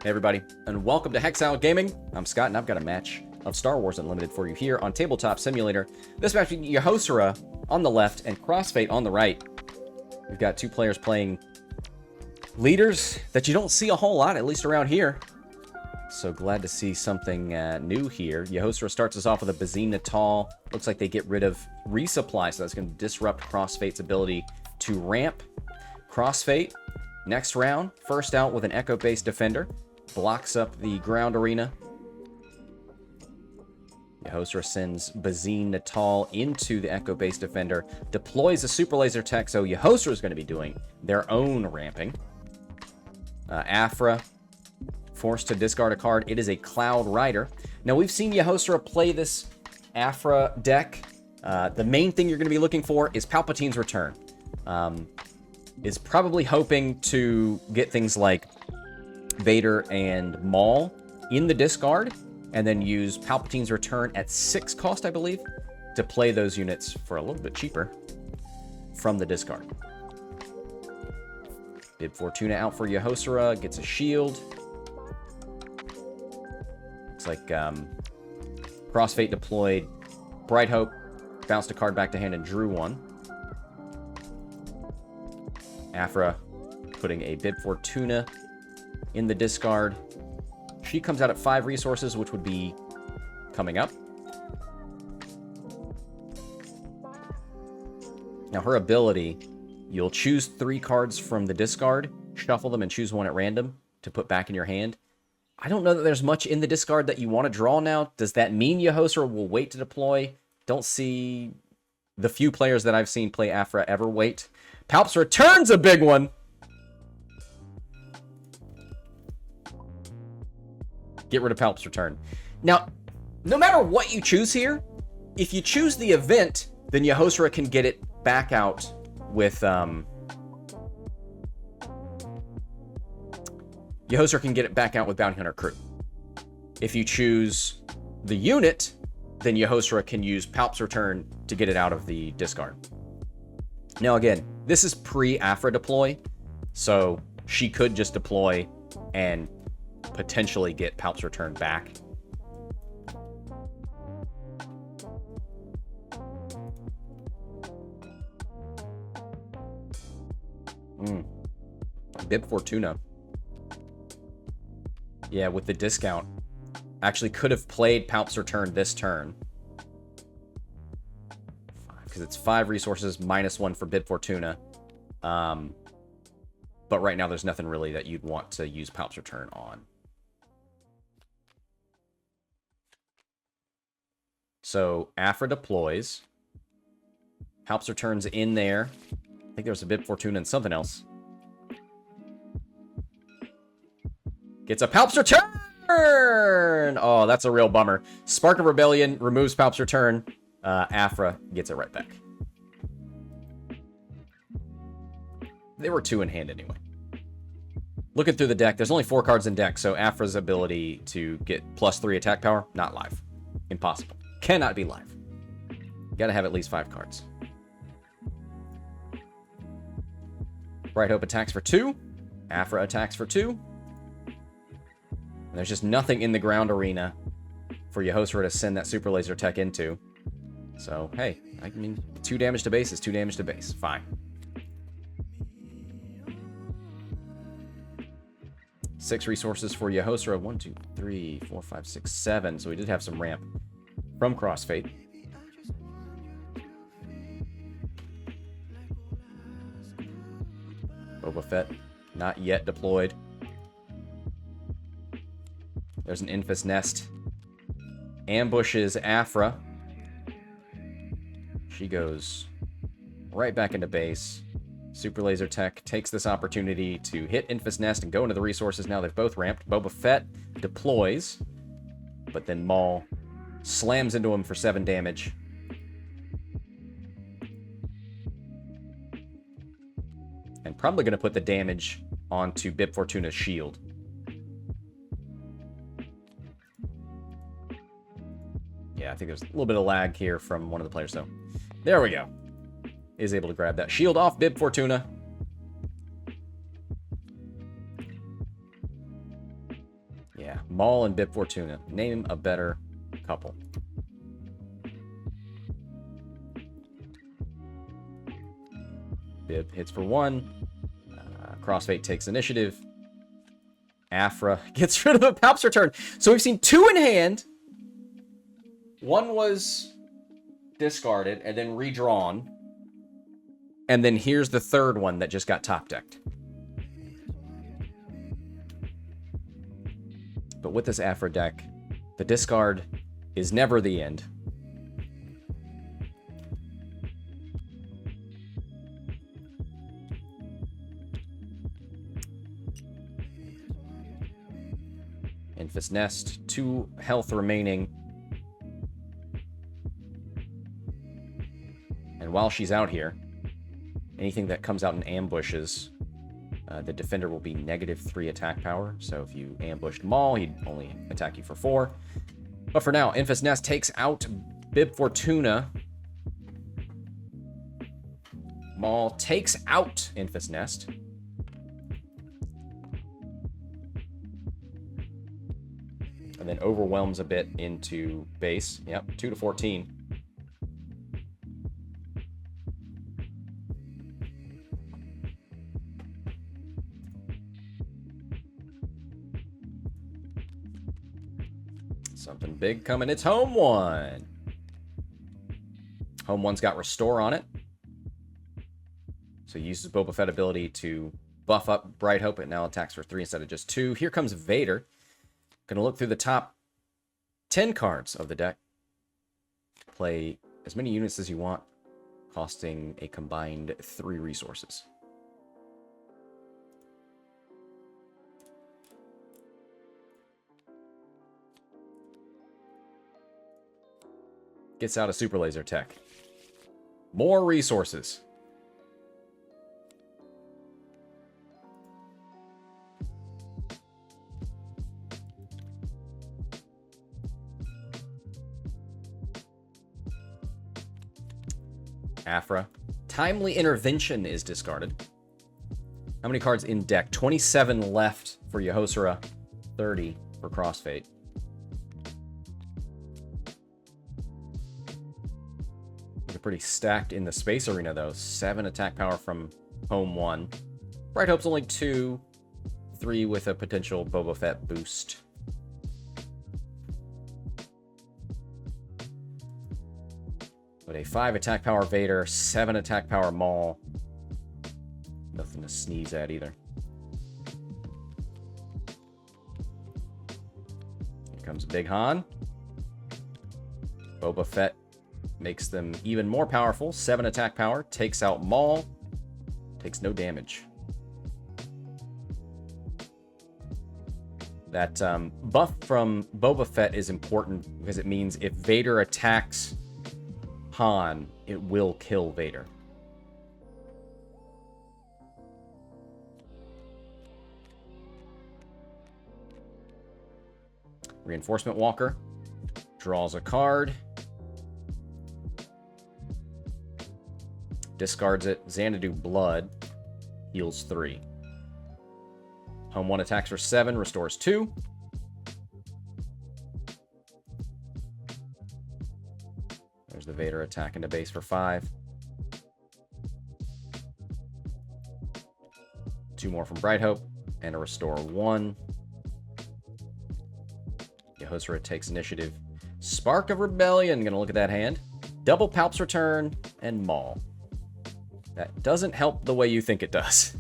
Hey everybody, and welcome to Hexile Gaming. I'm Scott, and I've got a match of Star Wars Unlimited for you here on Tabletop Simulator. This match between Yehosera on the left and Crossfate on the right. We've got two players playing leaders that you don't see a whole lot, at least around here. So glad to see something new here. Yehosera starts us off with a Bazine Natal. Looks like they get rid of resupply, so that's going to disrupt Crossfate's ability to ramp. Crossfate, next round, first out with an Echo-based defender. Blocks up the ground arena. Yehosera sends Bazine Natal into the Echo-based defender, deploys a super laser tech, so Yehosera is going to be doing their own ramping. Aphra, forced to discard a card. It is a Cloud Rider. Now, we've seen Yehosera play this Aphra deck. The main thing you're going to be looking for is Palpatine's Return. Is probably hoping to get things like Vader and Maul in the discard, and then use Palpatine's Return at 6 cost, I believe, to play those units for a little bit cheaper from the discard. Bib Fortuna out for Yehosera, gets a shield. Looks like Crossfate deployed Bright Hope, bounced a card back to hand and drew one. Aphra putting a Bib Fortuna in the discard. She comes out at 5 resources, which would be coming up. Now, her ability, you'll choose 3 cards from the discard, shuffle them, and choose one at random to put back in your hand. I don't know that there's much in the discard that you want to draw now. Does that mean Yehosera will wait to deploy? Don't see the few players that I've seen play Aphra ever wait. Palp's Return's a big one. Get rid of Palp's Return. Now, no matter what you choose here, if you choose the event, then Yehosera can get it back out with Yehosera can get it back out with Bounty Hunter Crew. If you choose the unit, then Yehosera can use Palp's Return to get it out of the discard. Now again, this is pre-Aphra deploy, so she could just deploy and potentially get Palp's Return back. Bib Fortuna. Yeah, with the discount. Actually could have played Palp's Return this turn. Because it's 5 resources, -1 for Bib Fortuna. But right now there's nothing really that you'd want to use Palp's Return on. So Aphra deploys. Palp's Return's in there. I think there was a Bib Fortuna and something else. Gets a Palp's Return! Oh, that's a real bummer. Spark of Rebellion removes Palp's Return. Aphra gets it right back. They were 2 in hand anyway. Looking through the deck, there's only 4 cards in deck, so Aphra's ability to get +3 attack power, not live. Impossible. Cannot be live. Gotta have at least 5 cards. Bright Hope attacks for 2. Aphra attacks for 2. And there's just nothing in the ground arena for Yehosera to send that super laser tech into. So, hey, I mean, 2 damage to base is 2 damage to base. Fine. 6 resources for Yehosera. 1, 2, 3, 4, 5, 6, 7. So we did have some ramp from Crossfate. Boba Fett, not yet deployed. There's an Infus Nest. Ambushes Aphra. She goes right back into base. Super Laser Tech takes this opportunity to hit Infus Nest and go into the resources. Now they've both ramped. Boba Fett deploys, but then Maul slams into him for 7 damage. And probably going to put the damage onto Bib Fortuna's shield. Yeah, I think there's a little bit of lag here from one of the players, though. There we go. Is able to grab that shield off Bib Fortuna. Maul and Bib Fortuna. Name a better couple. Bib hits for 1. Crossfate takes initiative. Aphra gets rid of a Palps return. So we've seen 2 in hand. 1 was discarded and then redrawn. And then here's the 3rd one that just got top decked. But with this Aphra deck, the discard is never the end. Infus Nest, 2 health remaining. And while she's out here, anything that comes out in ambushes, the defender will be -3 attack power. So if you ambushed Maul, he'd only attack you for 4. But for now, Infus Nest takes out Bib Fortuna. Maul takes out Infus Nest. And then overwhelms a bit into base. Yep, 2 to 14. Something big coming. It's Home One. Home One's got Restore on it. So he uses Boba Fett ability to buff up Bright Hope. It now attacks for 3 instead of just 2. Here comes Vader. Gonna look through the top 10 cards of the deck. Play as many units as you want, costing a combined 3 resources. Gets out a super laser tech. More resources. Aphra. Timely Intervention is discarded. How many cards in deck? 27 left for Yehosera, 30 for Crossfate. They're pretty stacked in the Space Arena, though. 7 attack power from Home One. Bright Hope's only 2. 3 with a potential Boba Fett boost. But a 5 attack power Vader, 7 attack power Maul. Nothing to sneeze at either. Here comes Big Han. Boba Fett makes them even more powerful. 7 attack power, takes out Maul. Takes no damage. That buff from Boba Fett is important because it means if Vader attacks Han, it will kill Vader. Reinforcement Walker draws a card, discards it. Xanadu Blood heals 3. Home One attacks for 7, restores 2. There's the Vader attack into base for 5. 2 more from Bright Hope, and a restore 1. Yehosera takes initiative. Spark of Rebellion, gonna look at that hand. Double Palps return, and Maul. That doesn't help the way you think it does.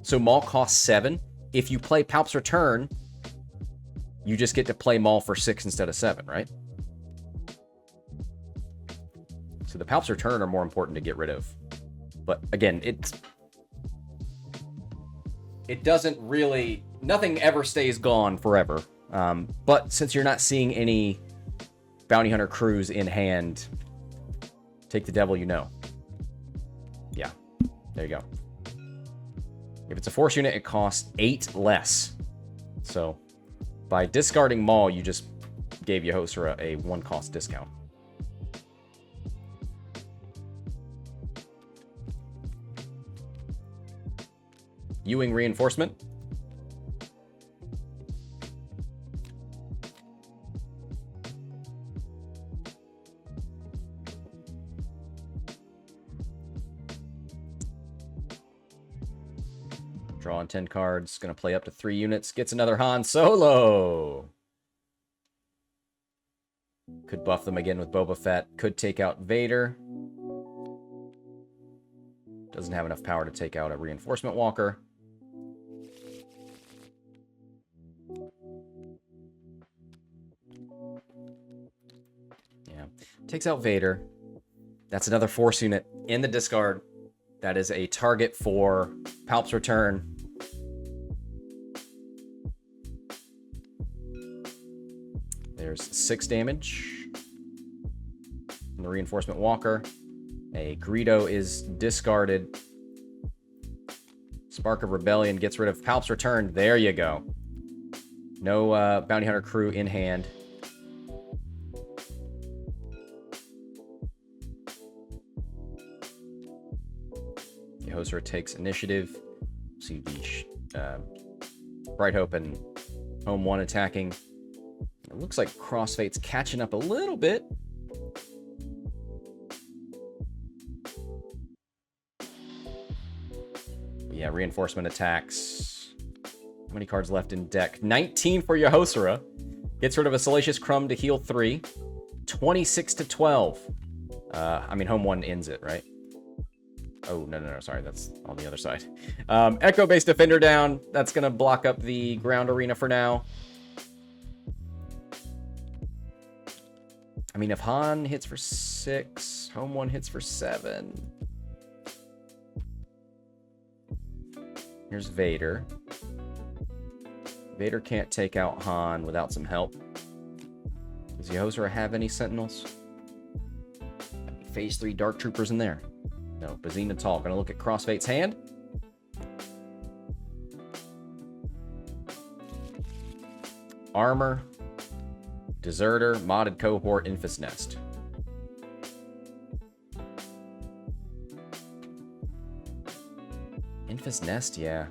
So Maul costs 7. If you play Palps return, you just get to play Maul for 6 instead of 7, right? So the Palps return are more important to get rid of. But again, it doesn't really... Nothing ever stays gone forever. But since you're not seeing any Bounty Hunter crews in hand, take the devil you know. Yeah, there you go. If it's a Force unit, it costs 8 less. So by discarding Maul, you just gave Yehosera a 1-cost discount. Ewing Reinforcement. Drawing 10 cards. Going to play up to 3 units. Gets another Han Solo. Could buff them again with Boba Fett. Could take out Vader. Doesn't have enough power to take out a reinforcement walker. Yeah. Takes out Vader. That's another Force unit in the discard. That is a target for Palp's return. There's 6 damage from the reinforcement walker. A Greedo is discarded. Spark of Rebellion gets rid of Palp's return. There you go. No Bounty Hunter crew in hand. Yehosera takes initiative. See the Bright Hope and Home 1 attacking. It looks like Crossfate's catching up a little bit. Yeah, reinforcement attacks. How many cards left in deck? 19 for Yehosera. Gets rid of a Salacious Crumb to heal 3. 26 to 12. I mean, Home 1 ends it, right? Oh, no, sorry. That's on the other side. Echo-based Defender down. That's going to block up the ground arena for now. I mean, if Han hits for 6, Home 1 hits for 7. Here's Vader. Vader can't take out Han without some help. Does Yehosera have any Sentinels? Phase 3 Dark Troopers in there. No, Bazine at all. Gonna look at Crossfate's hand. Armor. Deserter. Modded Cohort. Infus Nest. Infus Nest, yeah.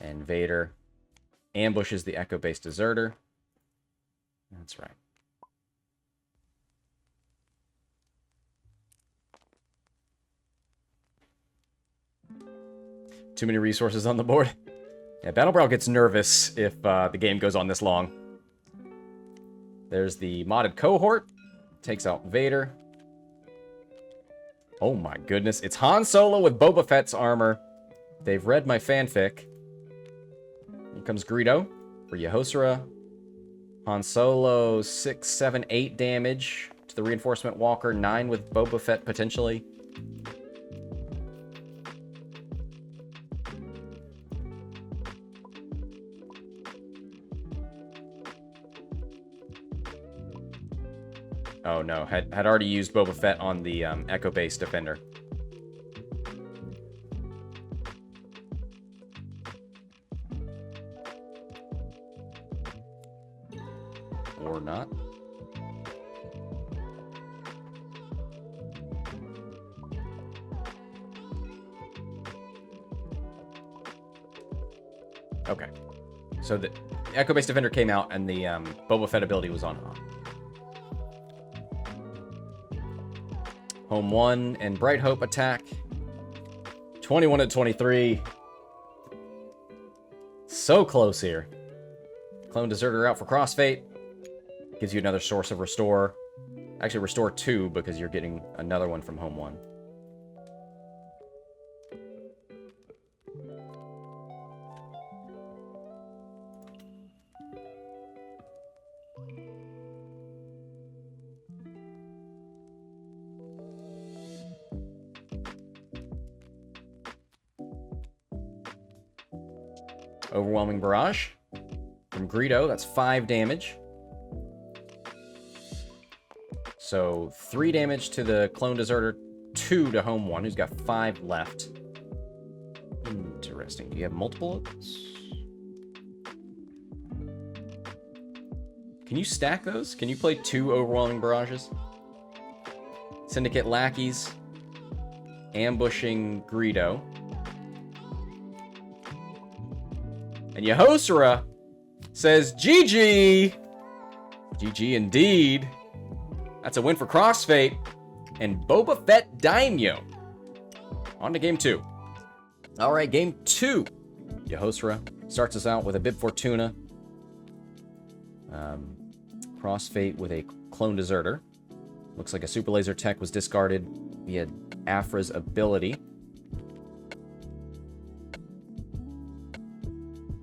And Vader ambushes the Echo-based Deserter. That's right. Too many resources on the board. Yeah, Battle Brawl gets nervous if the game goes on this long. There's the modded Cohort. Takes out Vader. Oh my goodness. It's Han Solo with Boba Fett's armor. They've read my fanfic. Here comes Greedo for Yehosera. Han Solo, 6, 7, 8 damage to the reinforcement walker. 9 with Boba Fett potentially. Oh no, had already used Boba Fett on the Echo-based Defender. Or not. Okay. So the Echo-based Defender came out and the Boba Fett ability was on and off. Home 1 and Bright Hope attack. 21 to 23. So close here. Clone Deserter out for Crossfate. Gives you another source of Restore. Actually, Restore 2 because you're getting another one from Home 1. Overwhelming Barrage from Greedo. That's 5 damage. So 3 damage to the Clone Deserter, 2 to Home 1, who's got 5 left. Interesting. Do you have multiple of those? Can you stack those? Can you play 2 Overwhelming Barrages? Syndicate Lackeys. Ambushing Greedo. And Yehosera says, GG! GG indeed. That's a win for Crossfate and Boba Fett Daimyo. On to game 2. All right, game 2. Yehosera starts us out with a Bib Fortuna. Crossfate with a Clone Deserter. Looks like a Super Laser Tech was discarded via Aphra's ability.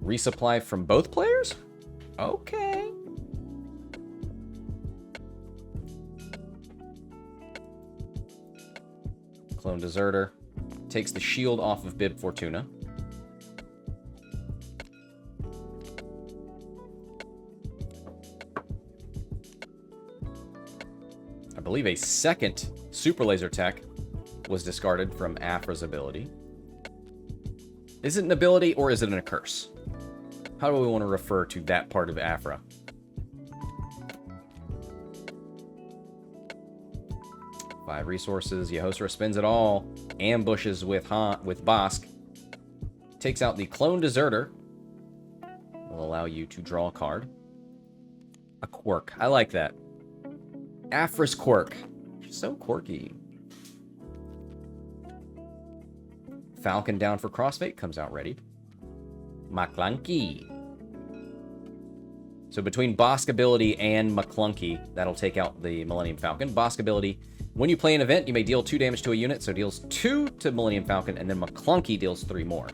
Resupply from both players? Okay. Clone Deserter takes the shield off of Bib Fortuna. I believe a second Super Laser Tech was discarded from Aphra's ability. Is it an ability or is it a curse? How do we want to refer to that part of Aphra? Five resources. Yehosera spends it all. Ambushes with Bosk. Takes out the Clone Deserter. Will allow you to draw a card. A quirk. I like that. Aphra's quirk. She's so quirky. Falcon down for Crossfate. Comes out ready. McClunky. So between Bosk ability and McClunky, that'll take out the Millennium Falcon. Bosk ability, when you play an event, you may deal 2 damage to a unit, so deals 2 to Millennium Falcon, and then McClunky deals 3 more.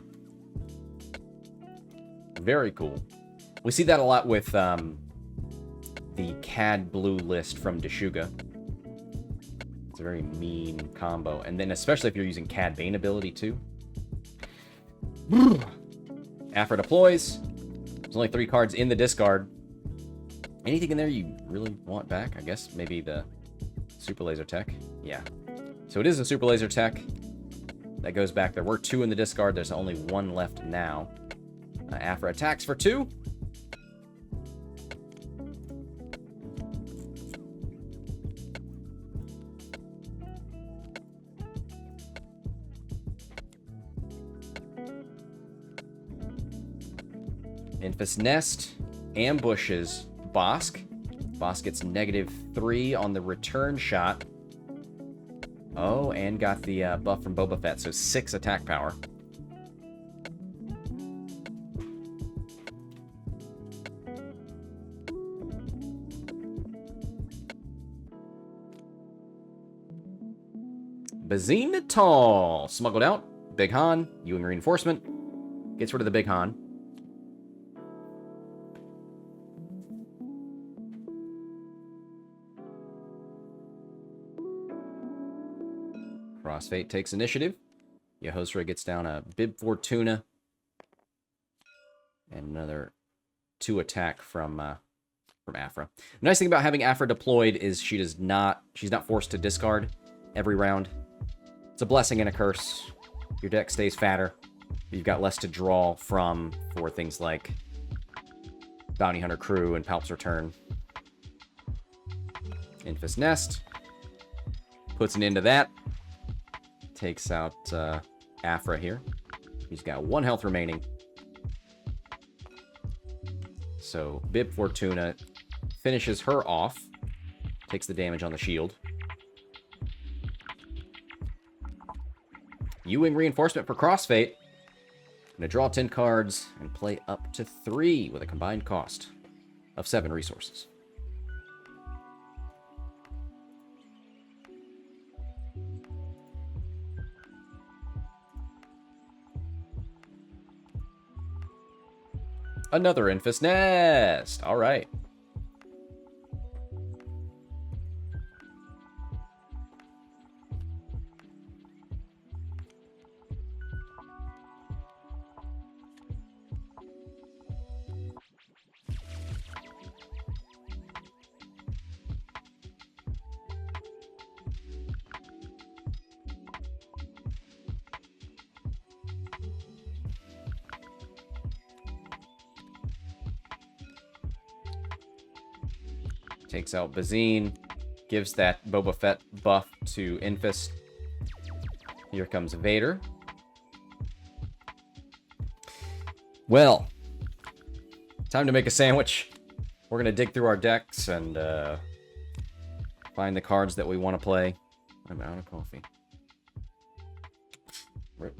Very cool. We see that a lot with the CAD Blue list from Deshuga. It's a very mean combo. And then especially if you're using CAD Bane ability too. Aphra deploys. There's only 3 cards in the discard. Anything in there you really want back? I guess maybe the Super Laser Tech. Yeah. So it is a Super Laser Tech. That goes back. There were 2 in the discard. There's only 1 left now. Aphra attacks for 2. Infus Nest ambushes Bosk. Bosk gets -3 on the return shot. Oh, and got the buff from Boba Fett, so 6 attack power. Bazine Natal smuggled out. Big Han, Ewing reinforcement. Gets rid of the Big Han. Crossfate takes initiative. Yehosera gets down a Bib Fortuna. And another 2 attack from Aphra. The nice thing about having Aphra deployed is she's not forced to discard every round. It's a blessing and a curse. Your deck stays fatter. You've got less to draw from for things like Bounty Hunter Crew and Palp's Return. Infus Nest. Puts an end to that. Takes out Aphra here. He's got 1 health remaining. So Bib Fortuna finishes her off. Takes the damage on the shield. Ewing reinforcement for Crossfate. Gonna draw 10 cards and play up to 3 with a combined cost of 7 resources. Another Infus Nest. All right. Takes out Bazine. Gives that Boba Fett buff to Infus. Here comes Vader. Well, time to make a sandwich. We're going to dig through our decks and Find the cards that we want to play. I'm out of coffee. Rip.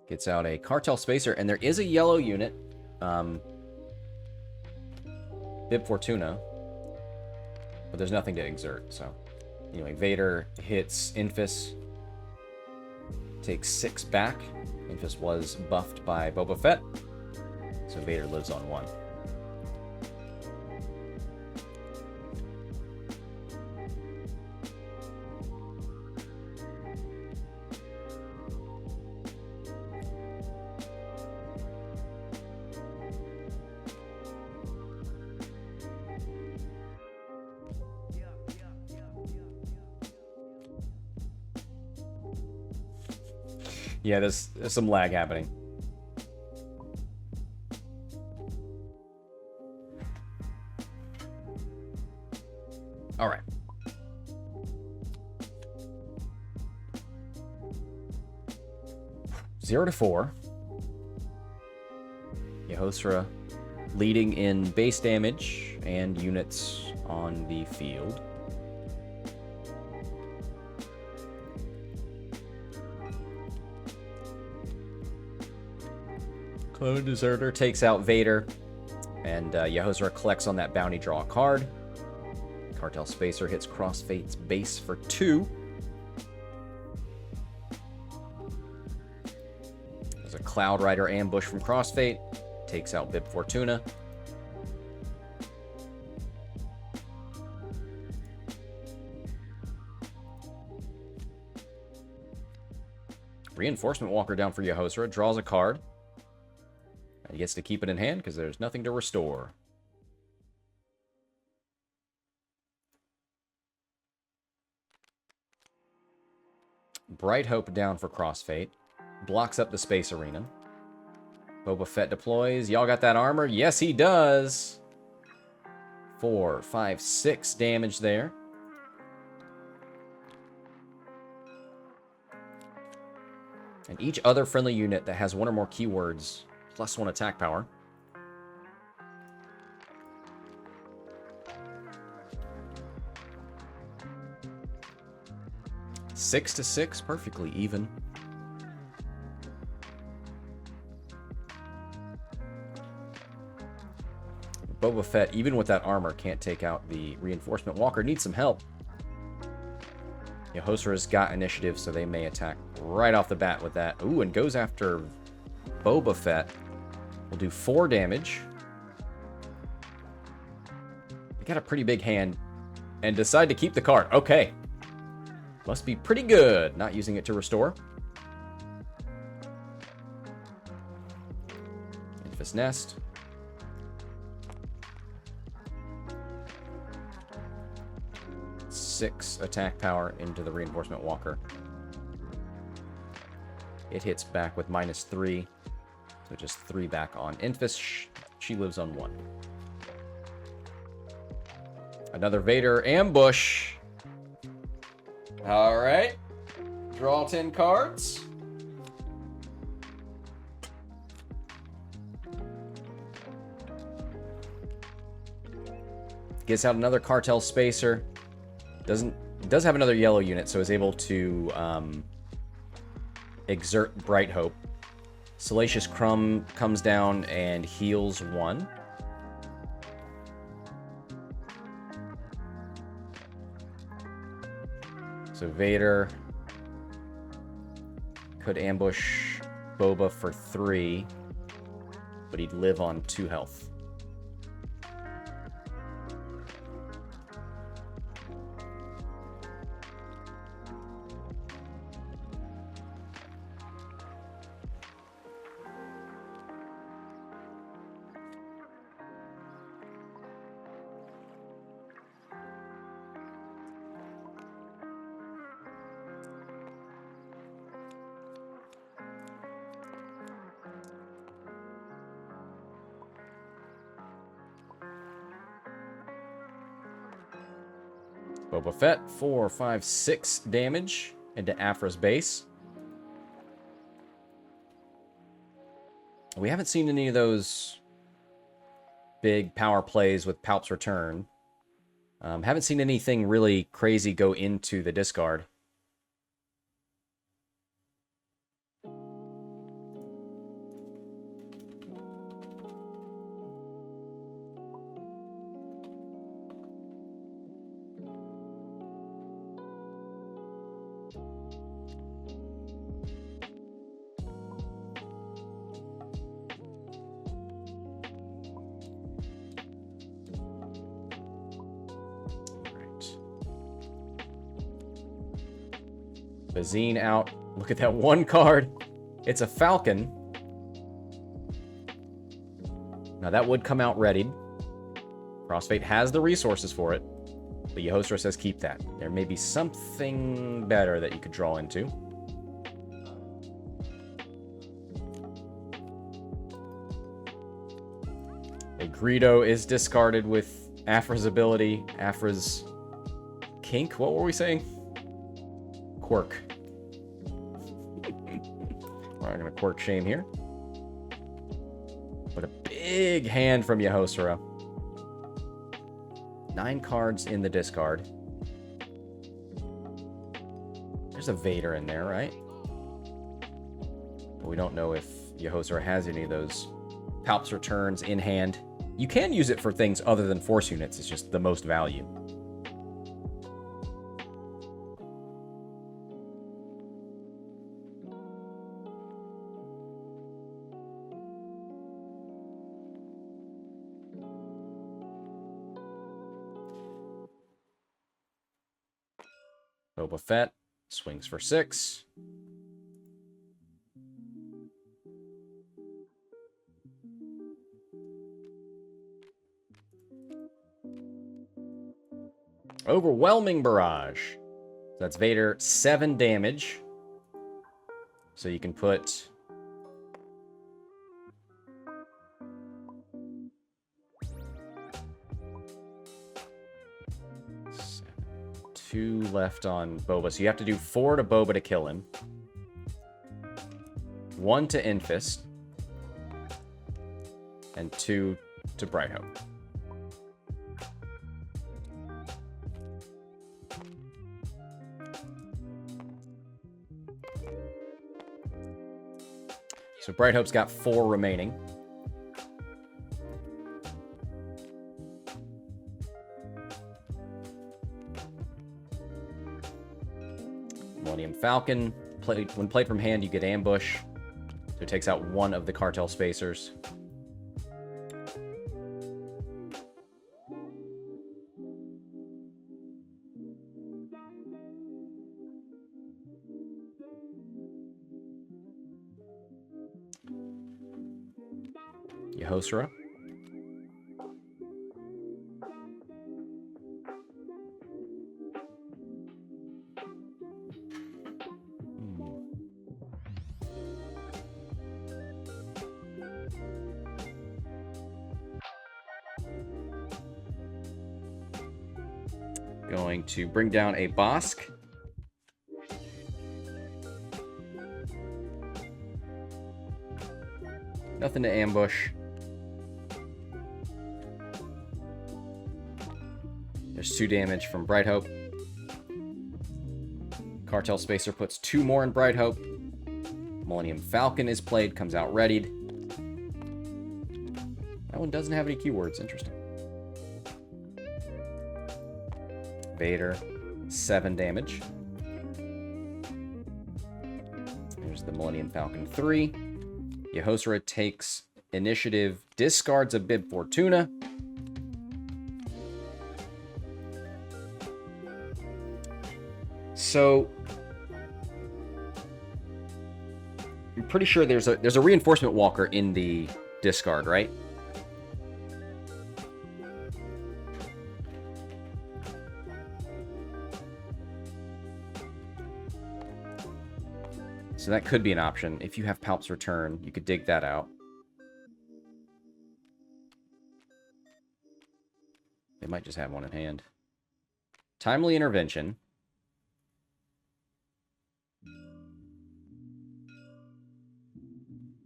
Gets out a Cartel Spacer, and there is a yellow unit. Bib Fortuna. But there's nothing to exert, so... Anyway, Vader hits Infus. Takes 6 back. Infus was buffed by Boba Fett. So Vader lives on 1. Yeah, there's some lag happening. All right. Zero to 4. Yehosera leading in base damage and units on the field. Clone Deserter takes out Vader, and Yehosera collects on that bounty, draw a card. Cartel Spacer hits Crossfate's base for 2. There's a Cloud Rider ambush from Crossfate, takes out Bib Fortuna. Reinforcement Walker down for Yehosera, draws a card. He gets to keep it in hand because there's nothing to restore. Bright Hope down for Crossfate. Blocks up the Space Arena. Boba Fett deploys. Y'all got that armor? Yes, he does. 4, 5, 6 damage there. And each other friendly unit that has 1 or more keywords +1 attack power. Six to 6, perfectly even. Boba Fett, even with that armor, can't take out the Reinforcement Walker. Needs some help. Yehosera's got initiative, so they may attack right off the bat with that. Ooh, and goes after Boba Fett. Will do 4 damage. They got a pretty big hand and decide to keep the card. Okay. Must be pretty good not using it to restore. Infus Nest. Six attack power into the Reinforcement Walker. It hits back with -3. So just 3 back on Infus. She lives on 1. Another Vader ambush. All right. Draw 10 cards. Gets out another Cartel Spacer. Does have another yellow unit, so is able to exert Bright Hope. Salacious Crumb comes down and heals 1. So Vader could ambush Boba for 3, but he'd live on 2 health. Boba Fett, 4, 5, 6 damage into Aphra's base. We haven't seen any of those big power plays with Palp's Return. Haven't seen anything really crazy go into the discard. Bazine out. Look at that one card. It's a Falcon. Now that would come out readied. Crossfate has the resources for it. But Yehosera says keep that. There may be something better that you could draw into. A Greedo is discarded with Aphra's ability. Aphra's kink? What were we saying? Quirk. We're going to quirk shame here. But a big hand from Yehosera. 9 cards in the discard. There's a Vader in there, right? But we don't know if Yehosera has any of those Palp's Returns in hand. You can use it for things other than Force units. It's just the most value. Boba Fett swings for 6. Overwhelming Barrage. That's Vader, 7 damage. So you can put... two left on Boba. So you have to do 4 to Boba to kill him. 1 to Infist. And 2 to Bright Hope. So Bright Hope's got 4 remaining. Millennium Falcon. When played from hand, you get Ambush. So it takes out 1 of the Cartel Spacers. Yehosera. Going to bring down a Bosk. Nothing to ambush. There's 2 damage from Bright Hope. Cartel Spacer puts 2 more in Bright Hope. Millennium Falcon is played, comes out readied. That one doesn't have any keywords. Interesting. Vader, 7 damage. There's the Millennium Falcon 3. Yehosera takes initiative, discards a Bib Fortuna. So I'm pretty sure there's a reinforcement walker in the discard, right? So that could be an option. If you have Palp's Return, you could dig that out. They might just have one in hand. Timely intervention.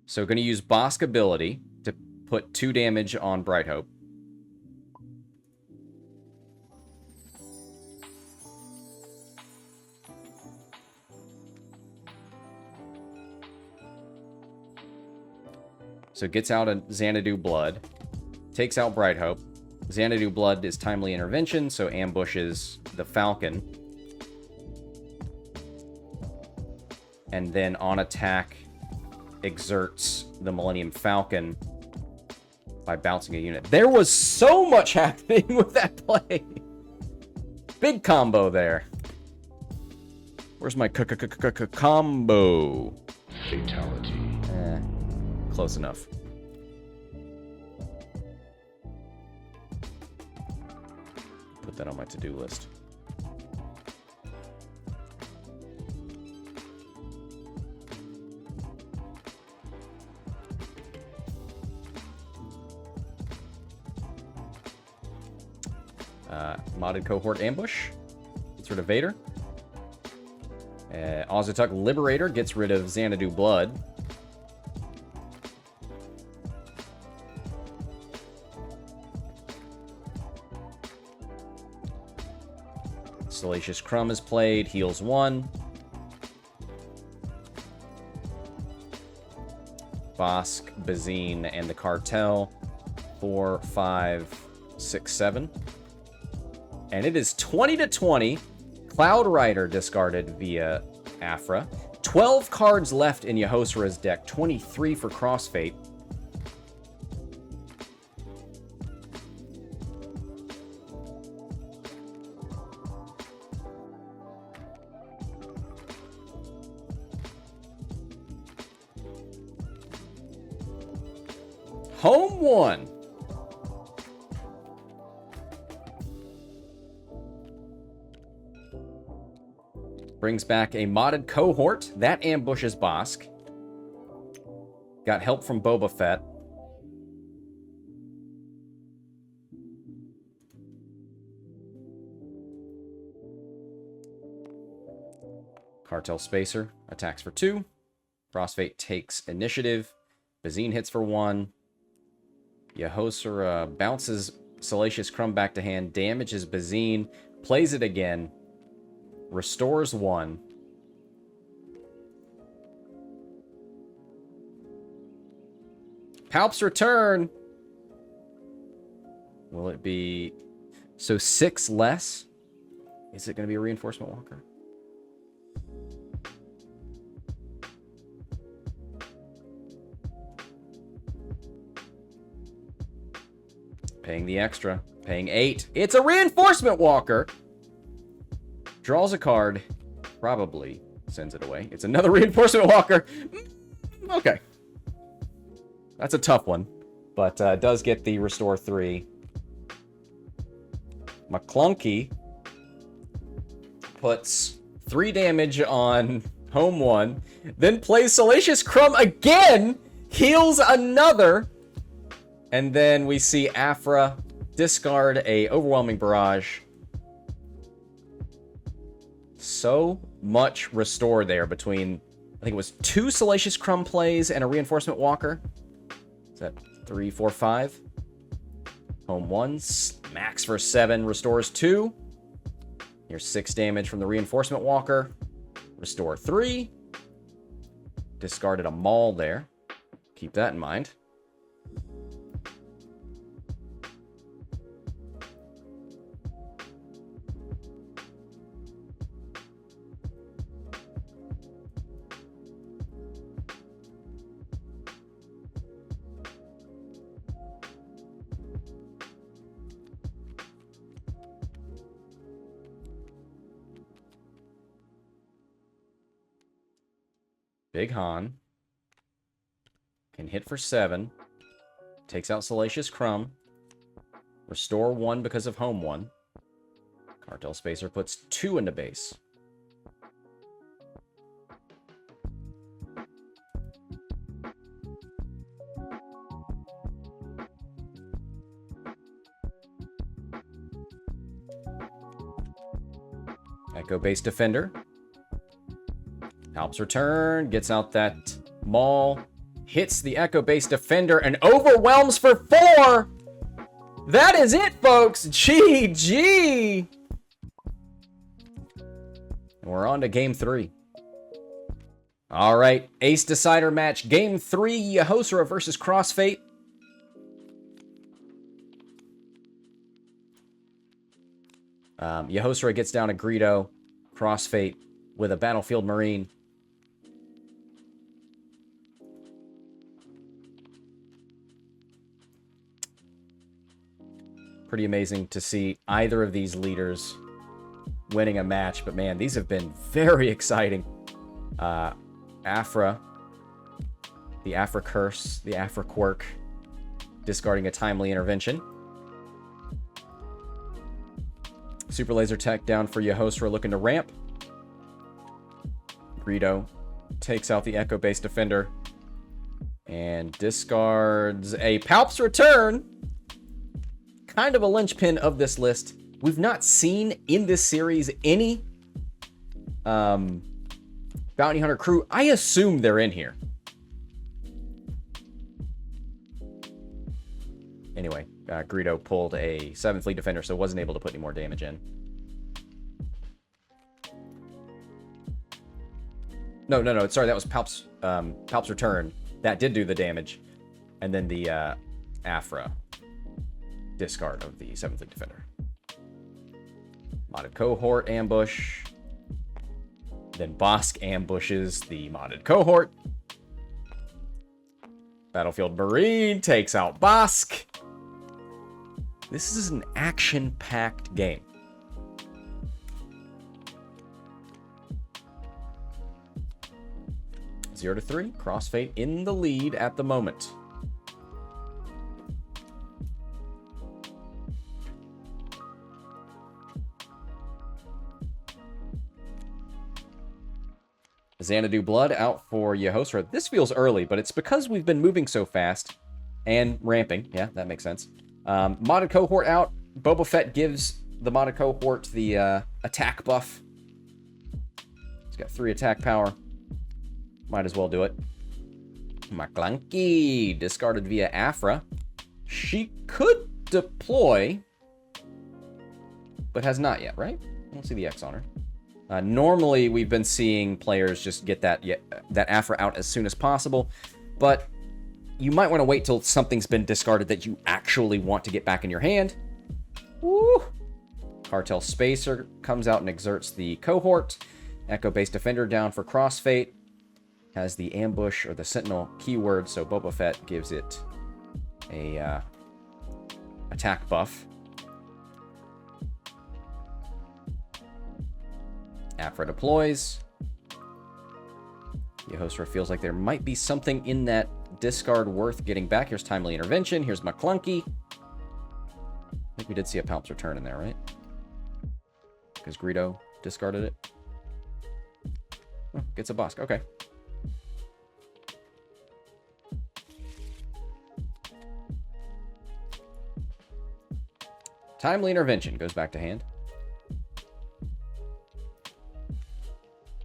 So going to use Bosk ability to put 2 damage on Bright Hope. So gets out a Xanadu Blood. Takes out Bright Hope. Xanadu Blood is timely intervention, so ambushes the Falcon. And then on attack, exerts the Millennium Falcon by bouncing a unit. There was so much happening with that play. Big combo there. Where's my combo? Fatality. Close enough. Put that on my to-do list. Modded cohort ambush. Gets rid of Vader. Ozatuk Liberator gets rid of Xanadu Blood. Salacious Crumb is played, heals 1. Bosk, Bazine, and the Cartel. 4, 5, 6, 7. And it is 20-20. Cloud Rider discarded via Aphra. 12 cards left in Yehosera's deck. 23 for Crossfate. Home 1. Brings back a modded cohort. That ambushes Bosk. Got help from Boba Fett. Cartel Spacer attacks for 2. Crossfate takes initiative. Bazine hits for 1. Yehosera bounces Salacious Crumb back to hand, damages Bazine, plays it again, restores 1. Palp's return! Will it be... So 6 less? Is it going to be a Reinforcement Walker? Paying the extra. Paying 8. It's a Reinforcement Walker! Draws a card. Probably sends it away. It's another Reinforcement Walker. Okay. That's a tough one. But does get the Restore 3. McClunky puts 3 damage on Home 1. Then plays Salacious Crumb again! Heals another! And then we see Aphra discard a Overwhelming Barrage. So much restore there between, I think it was 2 Salacious Crumb plays and a Reinforcement Walker. Is that 3, 4, 5? Home 1, smacks for 7, restores 2. Here's 6 damage from the Reinforcement Walker. Restore 3. Discarded a Maul there. Keep that in mind. Big Han can hit for 7. Takes out Salacious Crumb. Restore 1 because of Home 1. Cartel Spacer puts 2 into base. Echo-based defender. Helps return, gets out that maul, hits the Echo-based defender, and overwhelms for 4! That is it, folks! GG! And we're on to Game 3. Alright, Ace Decider match. Game 3, Yehosera versus Crossfate. Yehosera gets down a Greedo. Crossfate with a Battlefield Marine. Pretty amazing to see either of these leaders winning a match. But man, these have been very exciting. Aphra. The Aphra curse. The Aphra quirk. Discarding a timely intervention. Super laser tech down for Yehosera, looking to ramp. Greedo takes out the Echo-based defender. And discards a Palp's Return. Kind of a linchpin of this list. We've not seen in this series any Bounty Hunter crew. I assume they're in here. Anyway, Greedo pulled a 7th Fleet Defender, so wasn't able to put any more damage in. No. Sorry, that was Palp's Return. That did do the damage. And then the Aphra discard of the 7th Fleet Defender. Modded Cohort ambush. Then Bosk ambushes the modded Cohort. Battlefield Marine takes out Bosk. This is an action-packed game. Zero to 3. Crossfate in the lead at the moment. Xanadu Blood out for Yehosera. This feels early, but it's because we've been moving so fast and ramping. Yeah, that makes sense. Modded Cohort out. Boba Fett gives the modded Cohort the attack buff. He's got 3 attack power. Might as well do it. McClunky discarded via Aphra. She could deploy, but has not yet, right? I don't see the X on her. Normally, we've been seeing players just get that Aphra out as soon as possible, but you might want to wait till something's been discarded that you actually want to get back in your hand. Woo! Cartel Spacer comes out and exerts the Cohort. Echo-based Defender down for Crossfate. Has the ambush or the Sentinel keyword, so Boba Fett gives it a attack buff. Aphra deploys. Yehosera feels like there might be something in that discard worth getting back. Here's Timely Intervention. Here's McClunky. I think we did see a Palp's Return in there, right? Because Greedo discarded it. Oh, gets a Bosk. Okay. Timely Intervention goes back to hand.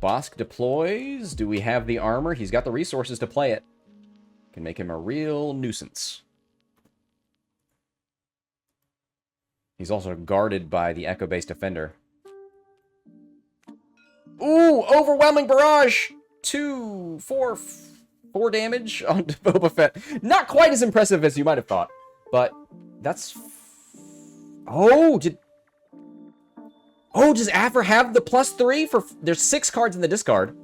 Bosk deploys. Do we have the armor? He's got the resources to play it. Can make him a real nuisance. He's also guarded by the Echo-based Defender. Ooh, overwhelming barrage! 4 damage on Boba Fett. Not quite as impressive as you might have thought, but that's... Oh, does Aphra have the +3 for... There's 6 cards in the discard.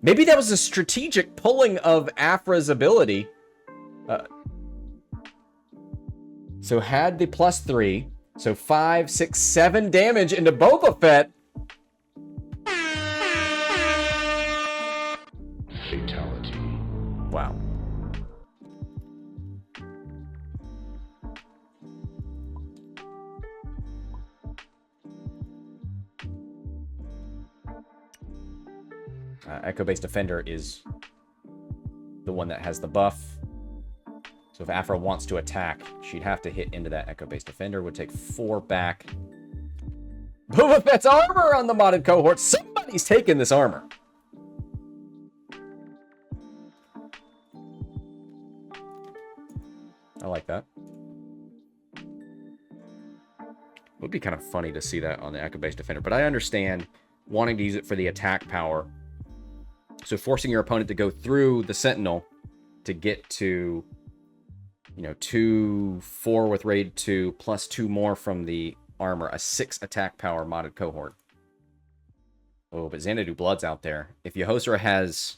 Maybe that was a strategic pulling of Aphra's ability. So had the +3. So 5, 6, 7 damage into Boba Fett. Fatality. Wow. Echo-based Defender is the one that has the buff. So if Aphra wants to attack, she'd have to hit into that Echo-based Defender. Would take 4 back. Boba Fett's armor on the modded cohort. Somebody's taking this armor. I like that. Would be kind of funny to see that on the Echo-based Defender, but I understand wanting to use it for the attack power. So forcing your opponent to go through the Sentinel to get to, 2-4 with Raid 2, plus 2 more from the armor, a 6 attack power modded cohort. Oh, but Xanadu Blood's out there. If Yehosera has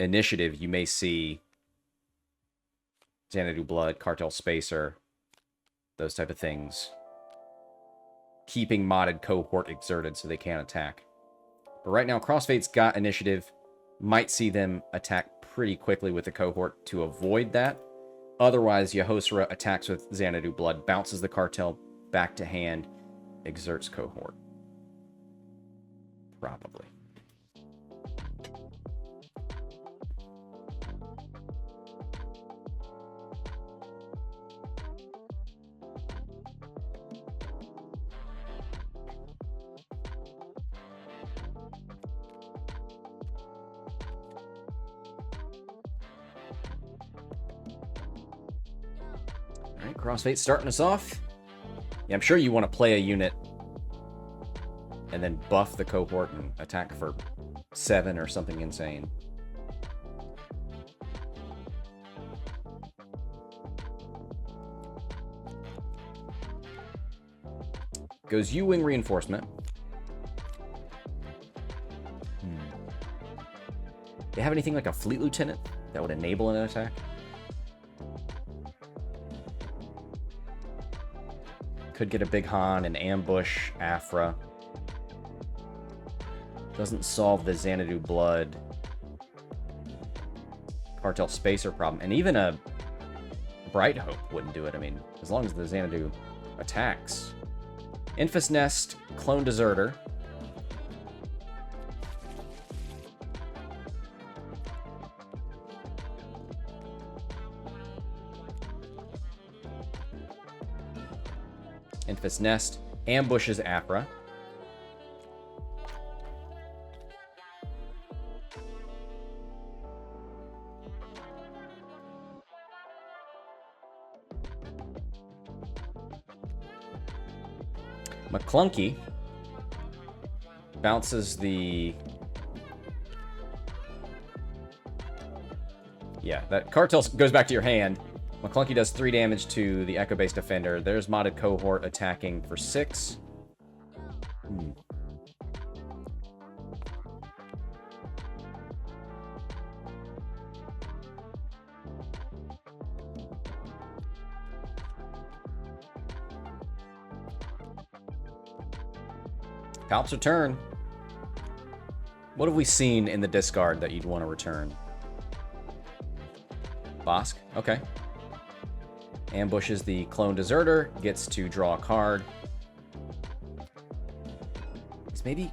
initiative, you may see Xanadu Blood, Cartel Spacer, those type of things. Keeping modded cohort exerted so they can't attack. But right now, Crossfate's got initiative. Might see them attack pretty quickly with the cohort to avoid that. Otherwise, Yehosera attacks with Xanadu Blood, bounces the cartel back to hand, exerts cohort. Probably. Alright, Crossfate starting us off. Yeah, I'm sure you want to play a unit and then buff the cohort and attack for 7 or something insane. Goes U-Wing Reinforcement. They have anything like a Fleet Lieutenant that would enable an attack? Could get a Big Han and ambush Aphra. Doesn't solve the Xanadu Blood Cartel Spacer problem. And even a Bright Hope wouldn't do it. I mean, as long as the Xanadu attacks. Infus Nest, Clone Deserter. Infus Nest ambushes Aphra. McClunky bounces the... Yeah, that Cartel goes back to your hand. McClunky does 3 damage to the Echo-based Defender. There's modded cohort attacking for 6. Palp's return. What have we seen in the discard that you'd want to return? Bosk? Okay. Ambushes the Clone Deserter. Gets to draw a card. It's maybe...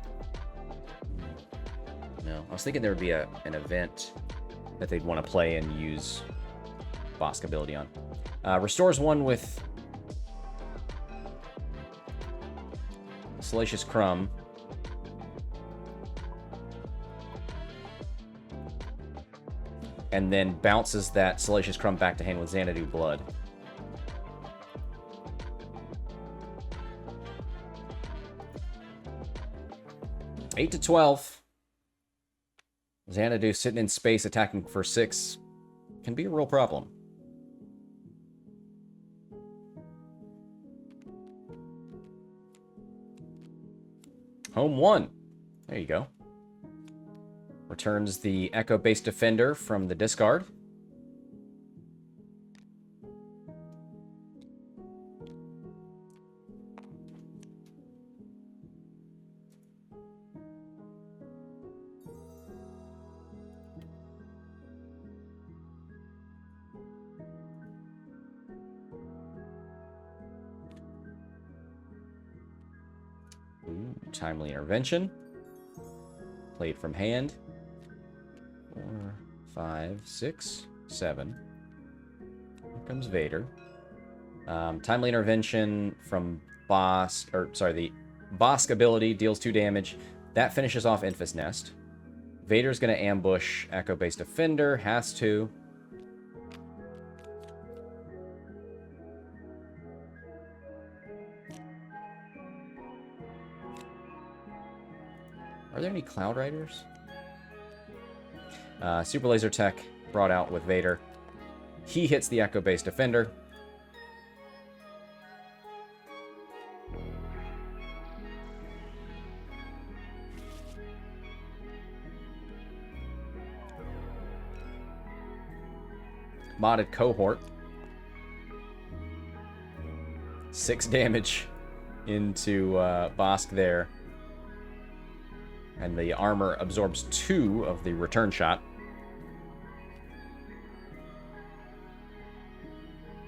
No. I was thinking there would be an event that they'd want to play and use Bosk ability on. Restores 1 with... Salacious Crumb. And then bounces that Salacious Crumb back to hand with Xanadu Blood. Eight to 12. Xanadu sitting in space attacking for 6 can be a real problem. Home 1. There you go. Returns the Echo-based Defender from the discard. Ooh, timely intervention. Played from hand. 4, 5, 6, 7. Here comes Vader. Timely intervention from the Bosk ability deals 2 damage. That finishes off Infus Nest. Vader's going to ambush Echo-based Defender. Has to. Are there any Cloud Riders? Super Laser Tech brought out with Vader. He hits the Echo-based Defender. Modded Cohort. 6 damage into Bosk there. And the armor absorbs 2 of the return shot.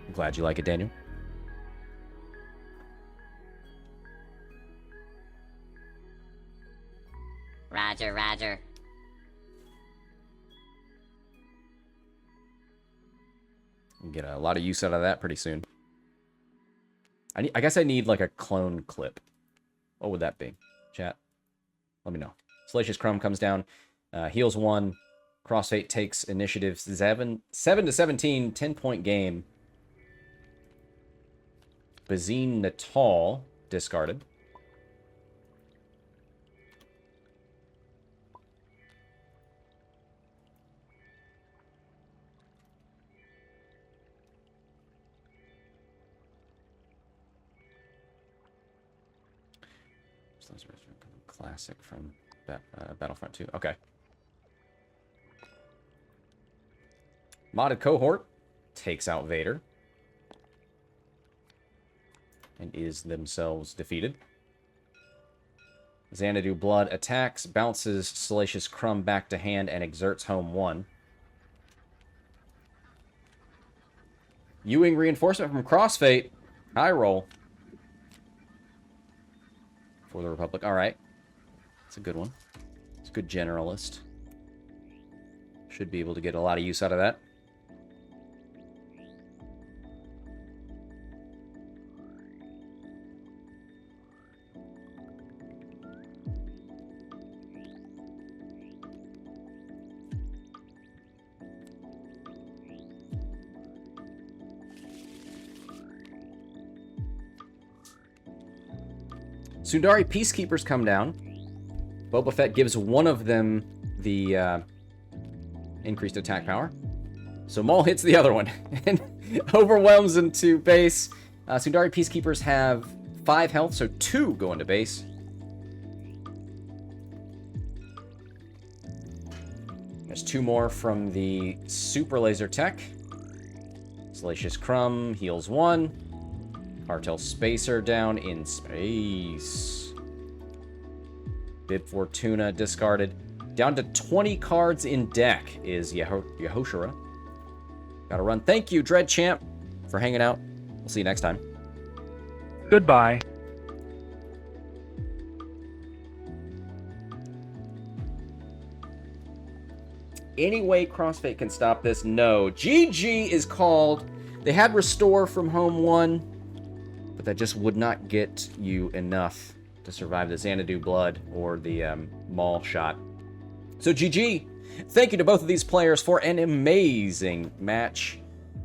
I'm glad you like it, Daniel. Roger, roger. Get a lot of use out of that pretty soon. I guess I need like a clone clip. What would that be? Chat, let me know. Salacious Crumb comes down, heals 1. Crossfate takes initiative 7 to 17, 10-point game. Bazine Natal discarded. Classic from Battlefront 2. Okay. Modded Cohort takes out Vader. And is themselves defeated. Xanadu Blood attacks, bounces Salacious Crumb back to hand, and exerts home 1. Ewing reinforcement from Crossfate. High roll. For the Republic. Alright. It's a good one. It's a good generalist. Should be able to get a lot of use out of that. Sundari Peacekeepers come down. Boba Fett gives one of them the increased attack power. So Maul hits the other one and overwhelms them to base. Sundari Peacekeepers have 5 health, so 2 go into base. There's 2 more from the Super Laser Tech. Salacious Crumb heals 1. Cartel Spacer down in space. Bib Fortuna discarded. Down to 20 cards in deck is Yehosera. Gotta run. Thank you, Dread Champ, for hanging out. We'll see you next time. Goodbye. Any way Crossfate can stop this? No. GG is called. They had Restore from home 1. But that just would not get you enough to survive the Xanadu Blood or the Maul shot. So GG. Thank you to both of these players for an amazing match.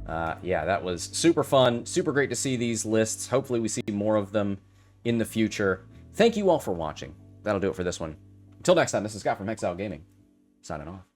Yeah, that was super fun. Super great to see these lists. Hopefully we see more of them in the future. Thank you all for watching. That'll do it for this one. Until next time, this is Scott from Hexile Gaming, signing off.